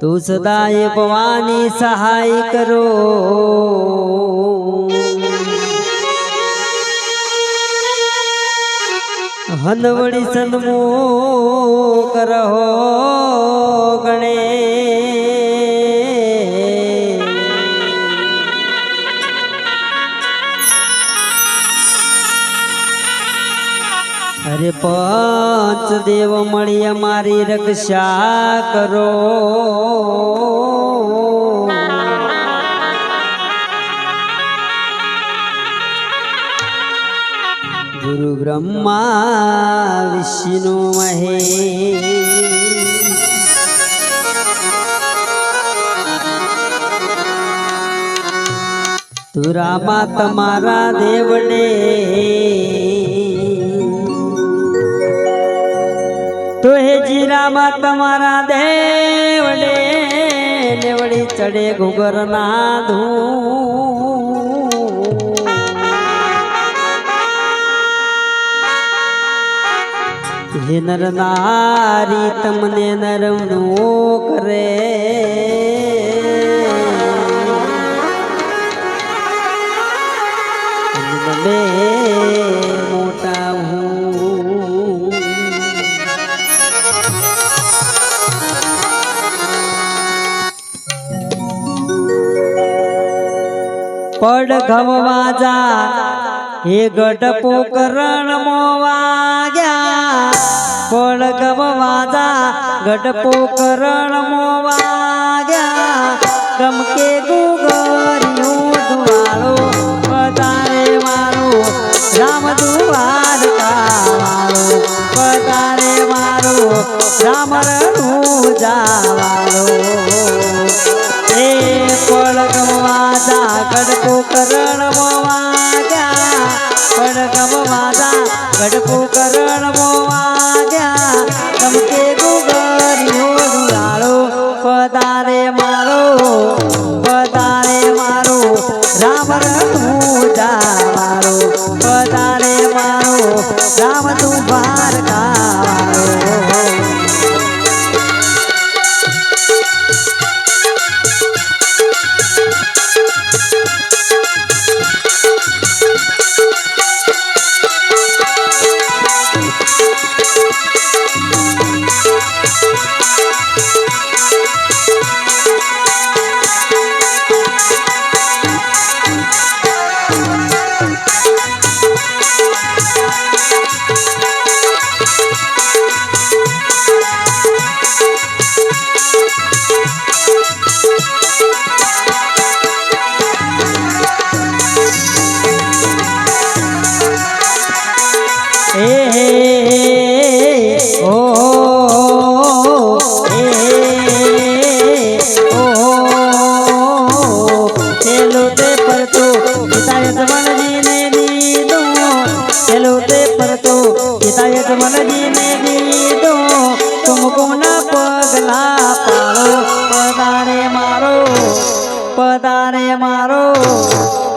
તું સદાય ભવાની સહાય કરો હનવડી સન્મુખ રહો ગણે અરે પાંચ દેવ મળી અમારી રક્ષા કરો ગુરુ બ્રહ્મા વિષ્ણુ મહેશ તું રામા તમારા દેવને તો હે જીરામાં તમારા દેવડે નેવડી ચડે ઘુગર ના ધૂ હે નર નારી તમને નરમનું કરે તમે મોટા પડ ગમવા જા હે ગઢપો કરણ મોવાગ્યા પડ ગમવા જા ગઢપો કરણ મોવાગ્યા ગમકે ગુગરિયું દ્વારો પધારે મારો રામ દ્વારકા વાળો પધારે મારો રામ રણું જાવાળો એ પડગમવા જા ગઢપો કરણ મોવાગ્યા પડગમવા જા ગઢપો કરણ મોવાગ્યા ગમકે ગુગરિયો દુલાળો પધારે મારો રામ રણું જાવાળો પધારે મારો રામ દ્વારકા વાળો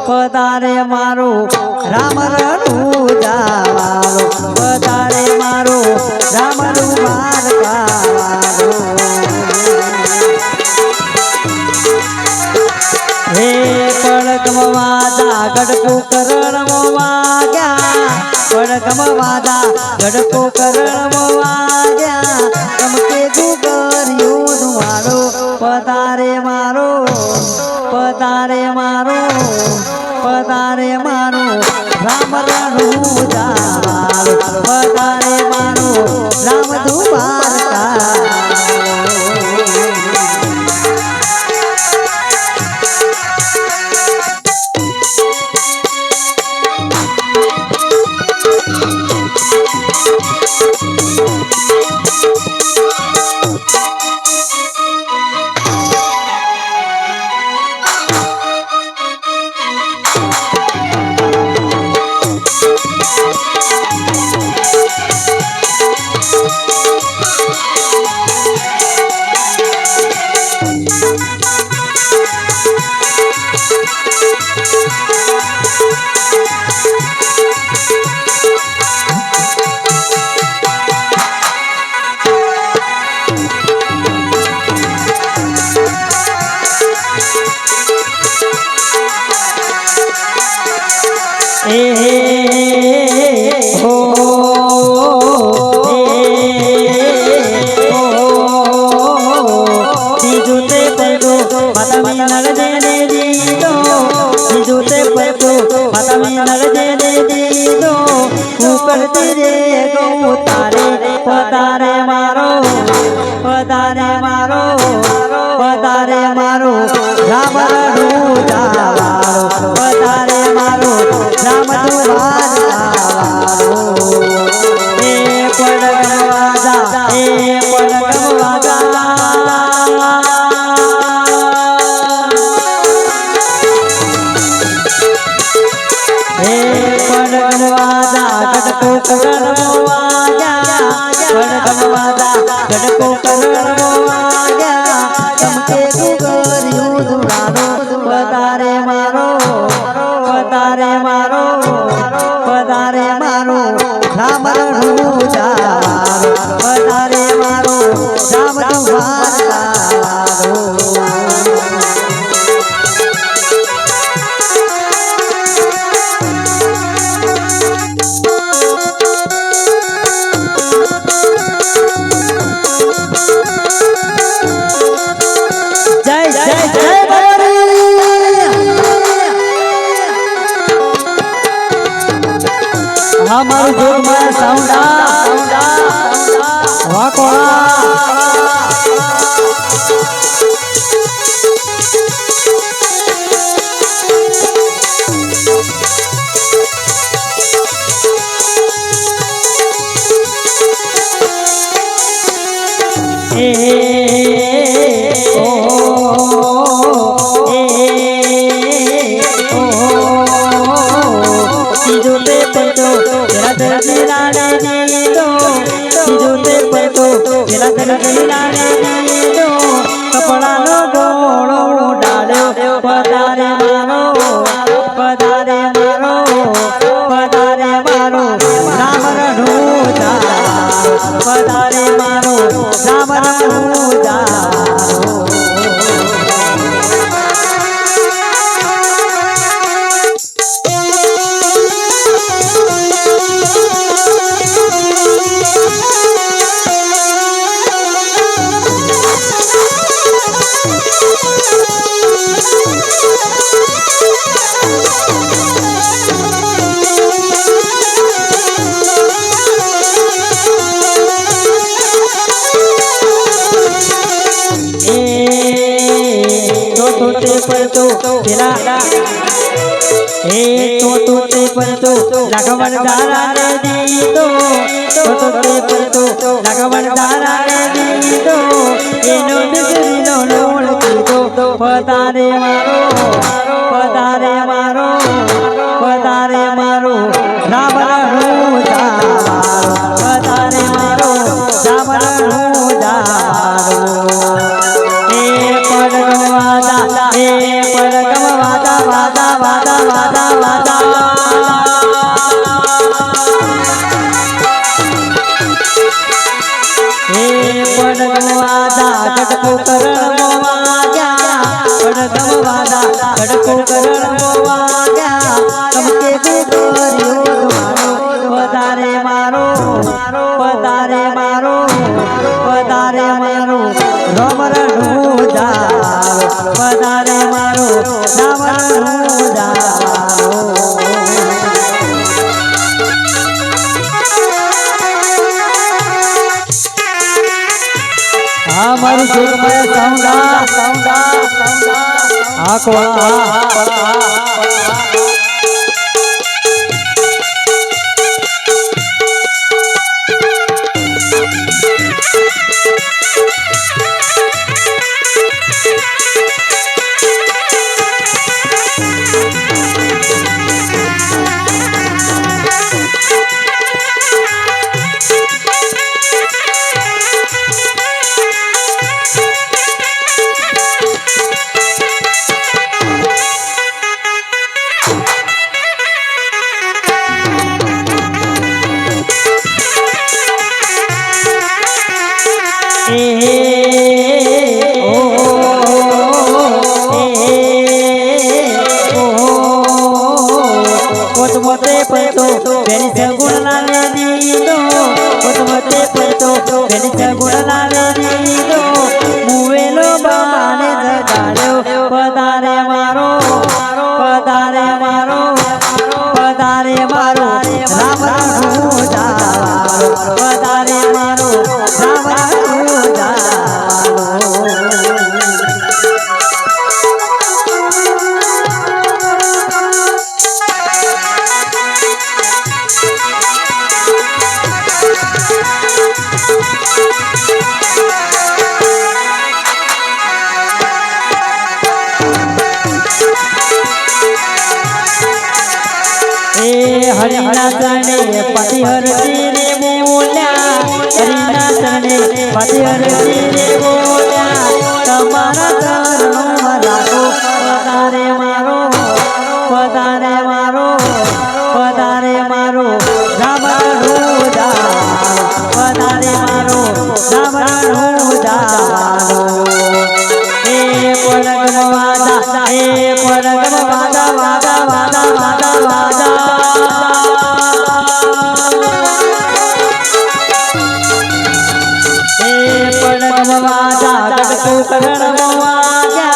પધારે મારો રામ રણું જાવાળો પધારે મારો રામ દ્વારકા વાળો હે પડગમવા જા ગઢપો કરણ મોવાગ્યા પડગમવા જા ગઢપો કરણ મોવાગ્યા ગમકે ગુગરિયું દ્વારો પધારે મારો રામ રણું જાવાળો પધારે મારો રામ દ્વારકા हो जूते पलटो माता में नग देने दी दो जूते पलटो माता में नग देने दी दो ऊपर तेरे गो तारे पतारे मारो पतारे मारो पतारे मारो राम रूजा पतारे मारो राम ए पड़गवाजा गड़को करवाया गड़गवाजा गड़को करवाया चमके गुगरियो दुलारो पतारे मारो पतारे मारो पतारे मारो राम रूजा पतारे मारो राम दुआरा हमारे जोग में साउंडा वाकोड़ा कपड़ा नो गोड़ो डालो पधारे मारो पधारे मारो पधारे मारो राम रूजा पधारे मारो राम रूजा लगवन दारा ने दी दो लगवन दारा ने दी दो एनो बिगड़ी नो लोड़ की दो पतारे मारो पतारे मारो पतारे मारो राम रूजा पतारे मारो राम रूजा ए पड़गवाजा वादा वादा वादा वादा पड़गवाजा गड़को करवाया पड़गवाजा गड़को करवाया चमके गुगरियो मारो पतारे मारो पतारे मारो पतारे मारो राम रूजा पतारे मारो राम रूजा हमारे जोग में साउंडा आकोड़ा સગુણ લાવે દીધો મુવેલો બાને જગાડ્યો પધારે મારો પધારે મારો પધારે મારો રામ જાવાળો પધારે મારો રામ જાવાળો हरिना चरणे पति हरती रे बोल्या हरिना चरणे पति हरती रे बोल्या तमारा चरणों में लागो पधारे मारो पधारे मारो पधारे मारो राम रोजा पधारे मारो राम रोजा ए पड़ग वादा ए पड़ग वादा वादा वादा वादा वादा गड़को करण मोआगा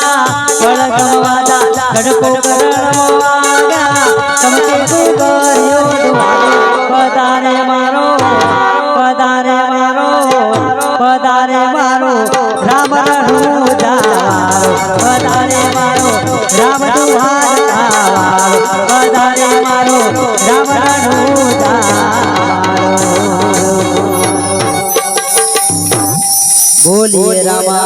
पड़गम वादा गड़को करण मोआगा चमके को गरियो दुआरो पधारे मारो पधारे मारो पधारे मारो राम जावारो पधारे मारो राम दुआर जावारो पधारे मारो राम जावारो बोलिए रामा